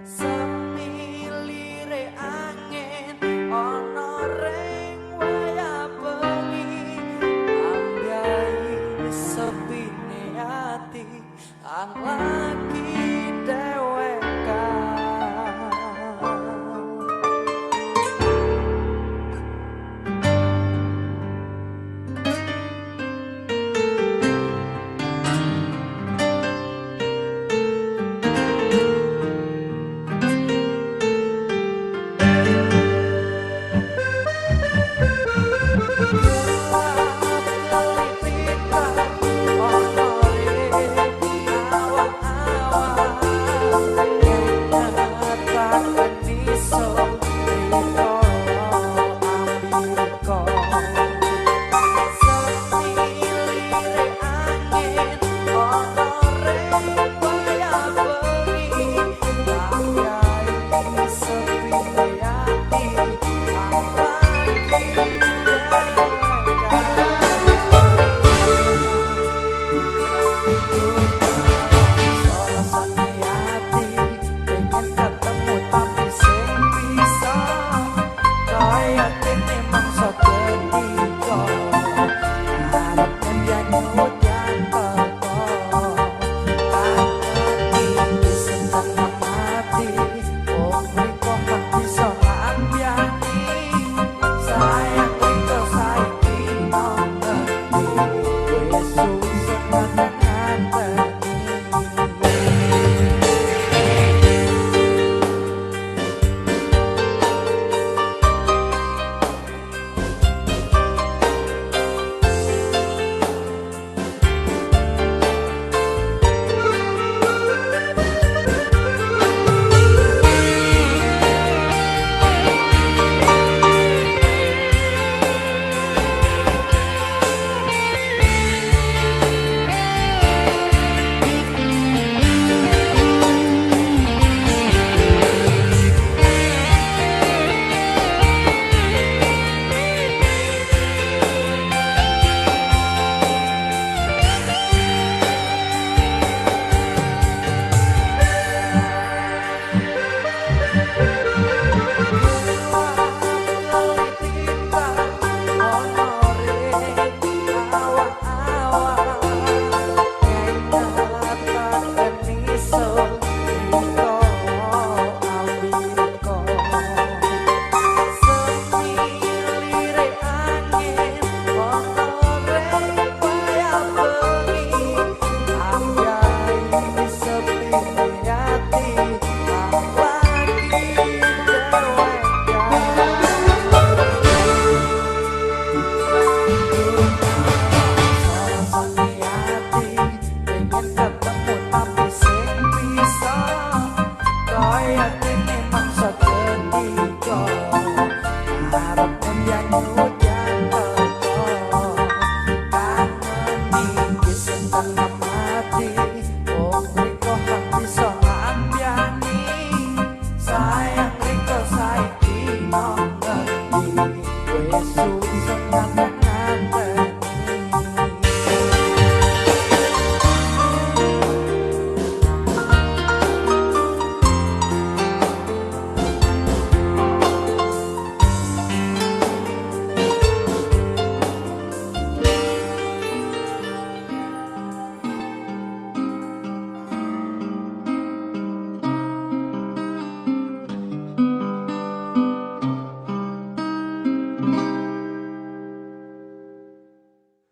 Semilire angin ana ring wayah bengi, ambyai sepine ati ang lagi dewekan.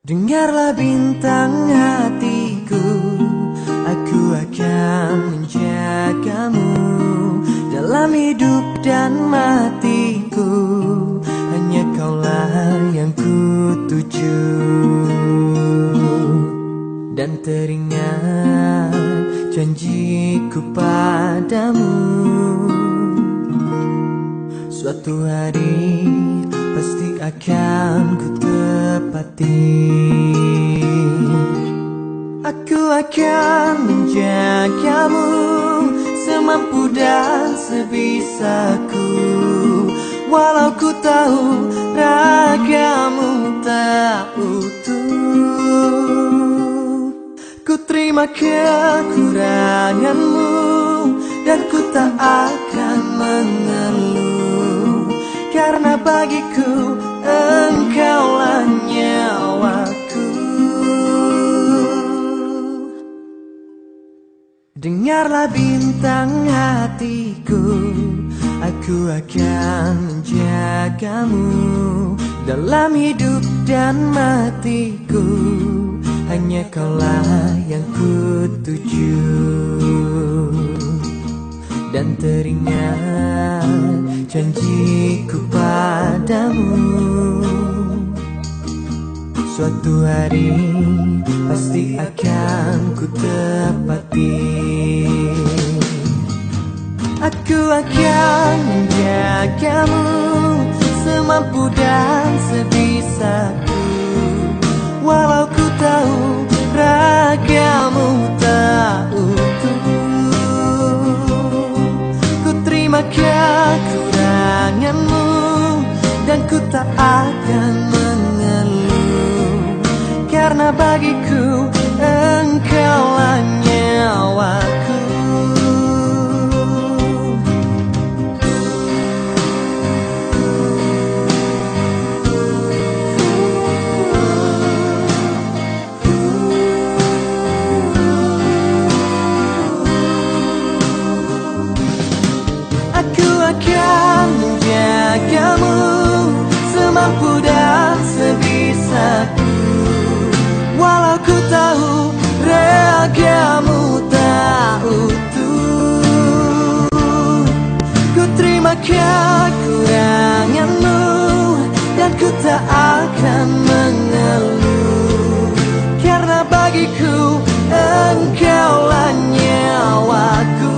Dengarlah bintang hatiku, aku akan menjagamu dalam hidup dan matiku. Hanya kaulah yang ku tuju. Dan teringat janjiku padamu, suatu hari pasti akan ku tepati. Aku akan menjagamu semampu dan sebisaku, walau ku tahu ragamu tak utuh. Ku terima kekuranganmu dan ku tak akan mengeluh, karena bagiku engkaulah nyawaku. Dengarlah bintang hatiku, aku akan menjagamu dalam hidup dan matiku. Hanya kaulah yang kutuju, dan teringat janjiku padamu. Suatu hari pasti akan ku tepati. Aku akan menjagamu semampu dan sebisaku, walau ku tahu ragamu tak utuh. Ku terima kekuranganmu dan ku tak akan mengeluh, karena bagiku engkaulah nyawaku. Aku akan menjagamu semampu dan sebisaku, walau ku tahu ragamu tak utuh. Ku terima kekuranganmu dan ku tak akan mengeluh, karena bagiku engkaulah nyawaku.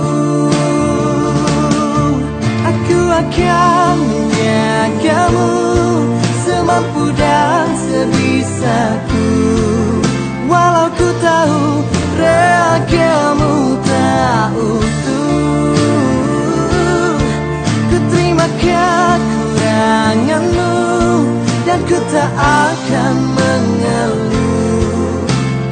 Aku akan menjagamu semampu dan sebisaku, walau ku tahu ragamu tak utuh. Ku terima kekuranganmu dan ku tak akan mengeluh,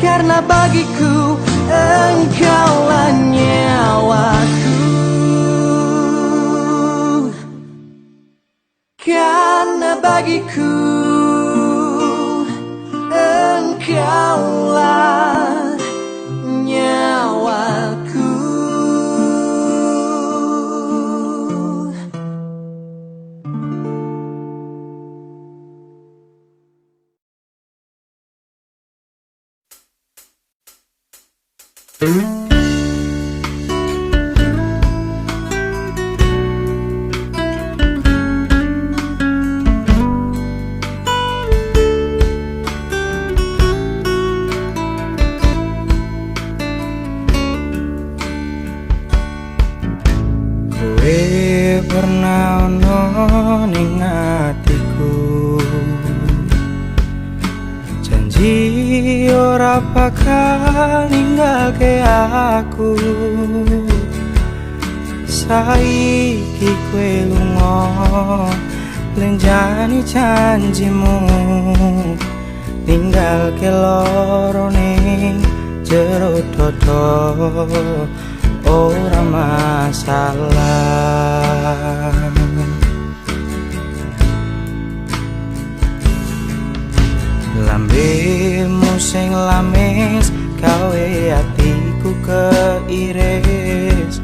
karena bagiku engkaulah nyawaku. Karena bagiku engkaulah nyawaku. Pernah ono ning atiku, janji ora bakal ninggalke aku. Saiki kowe lunga lenjani janjimu, ninggalke loro ning jero dodo. Ora masalah, lambemu sing lamis gawe atiku keiris.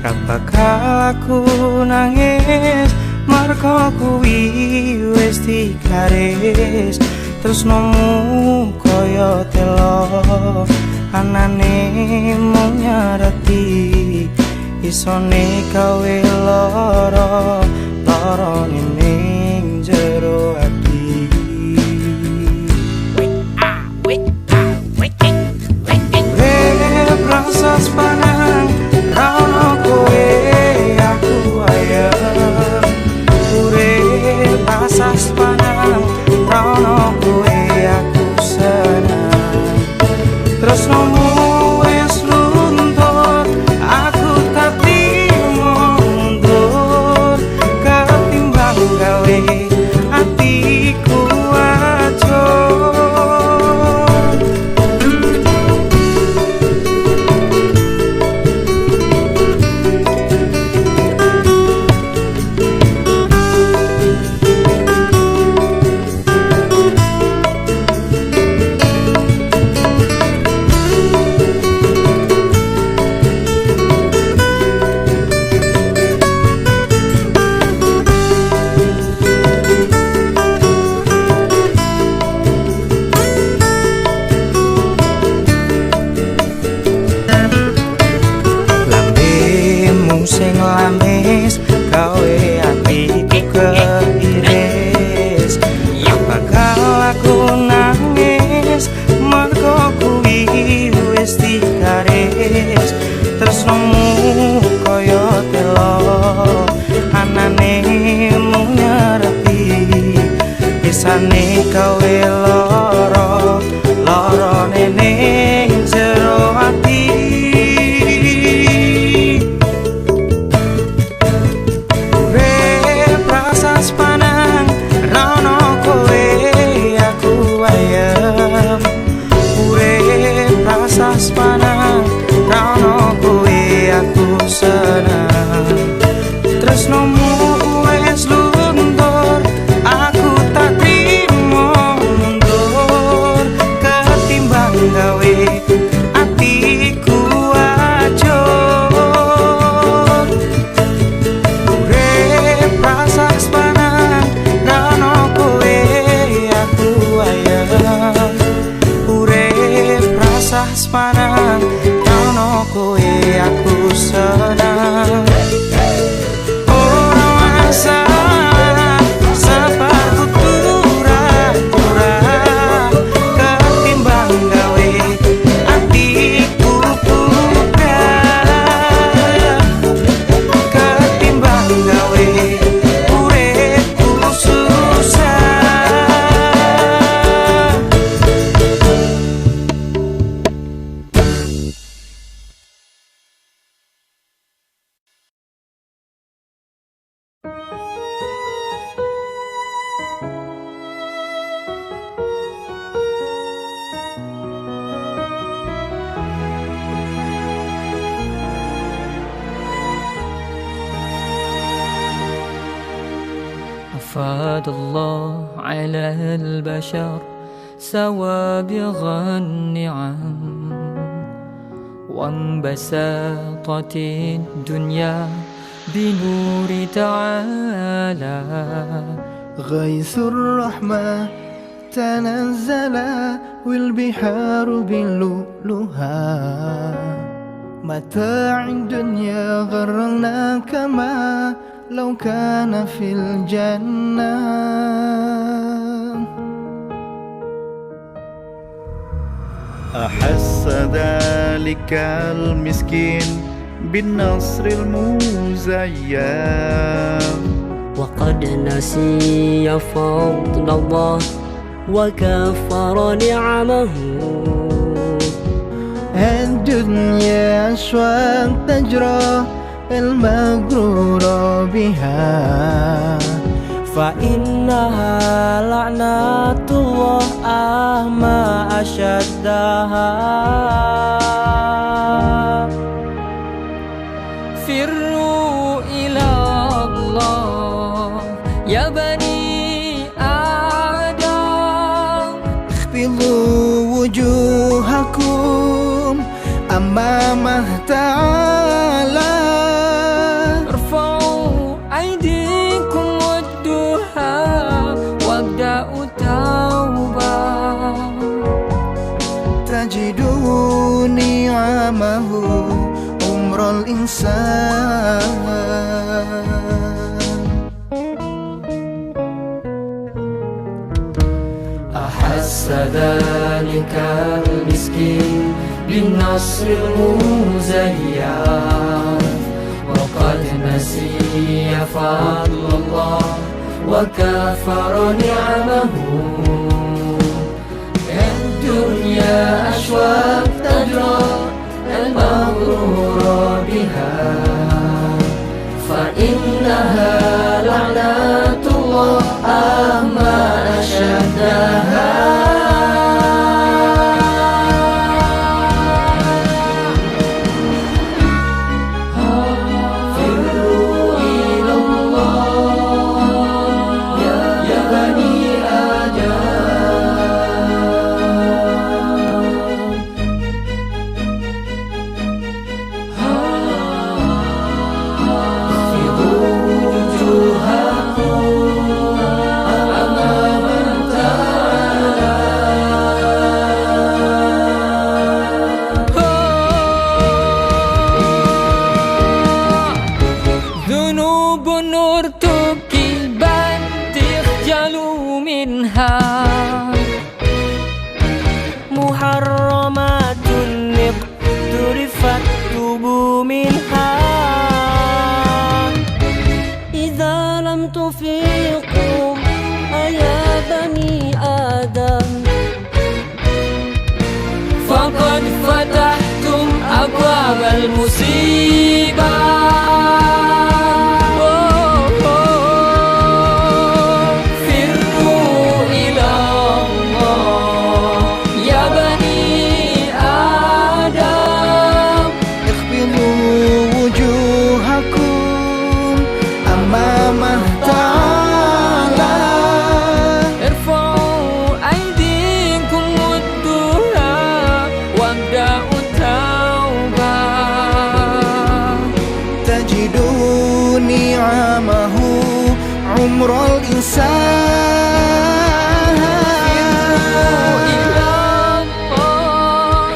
Ra bakal aku nangis mergo kuwi wis digaris. Tresnomu kaya telo anane mung nyareti, isone gawe lara ning jero ati. Urip rasa sepanang rono kowe aku ayem. Urip rasa sepanang rono kowe aku senang. Tresnomu wis luntur, aku tapi mundur, ketimbang gawe atiku acur. sing lamis gawe atiku keiris. Bakal aku nangis mergo kuwi wis digaris. Tresnomu kaya telo anane mung nyerepi, bisane gawe loro lorone ning jero ati. Urip rasa sepanang rono kowe aku ayem. Urip rasa sepanang rono kowe aku seneng. Tresnomu wis luntur, aku tak trimo mundur. Ketimbang gawe atiku ajur. Urip rasa sepanang rono kowe aku ayem. Urip rasa sepanang rono kowe aku seneng. Ora masalah sabarku turah-turah, ketimbang gawe atiku bubrah. Ketimbang gawe uripku susah. أفاد الله على البشر سوابغ النعم، وانبسطت الدنيا بنور تعالى. غيث الرحمة تنزل والبحار باللؤلؤها. متاع الدنيا غرنا كما لو كان في الجنة. أحس ذلك المسكين بالنصر المزين، وقد نسي فضل الله وكفر نعمه. الدنيا أشواق تجرى المغرور بها. فإنها لعنة الله ما أشدها. فروا إلى الله يا بني آدم. اخفضوا وجوهكم أمامه تعالى. ارفعوا أيديكم والدها وابدأوا توبة. تجدوا نعمه عمر الإنسان. أحس ذلك المسكين بالنصر المزين، وقد نسي فضل الله وكفر نعمه. الدنيا أشواق تجرى المغرور بها. فإنها لعنة الله ما أشدها. مرتكبا تخجلوا منها محرمات اقترفت تبوا منها إذا لم تفيقوا يا بني آدم فقد فتحتم أبواب المصيبة فروا إلى الله يا بني آدم اخفضوا وجوهكم أمامه تعالى ارفعوا أيديكم ودوها وابدأوا التوبة تجدوا نعمه عمر الإنسان إلى الله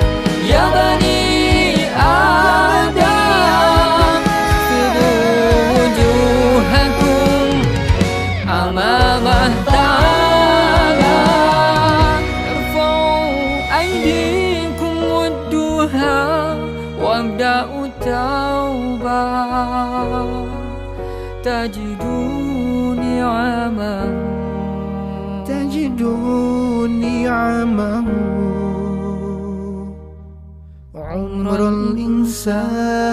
يا بني آدم اخفضوا وجوهكم أمامه تعالى ارفعوا أيديكم ودوها وابدأوا التوبة تجدوا نعمه تجدوا نعمه عمر الإنسان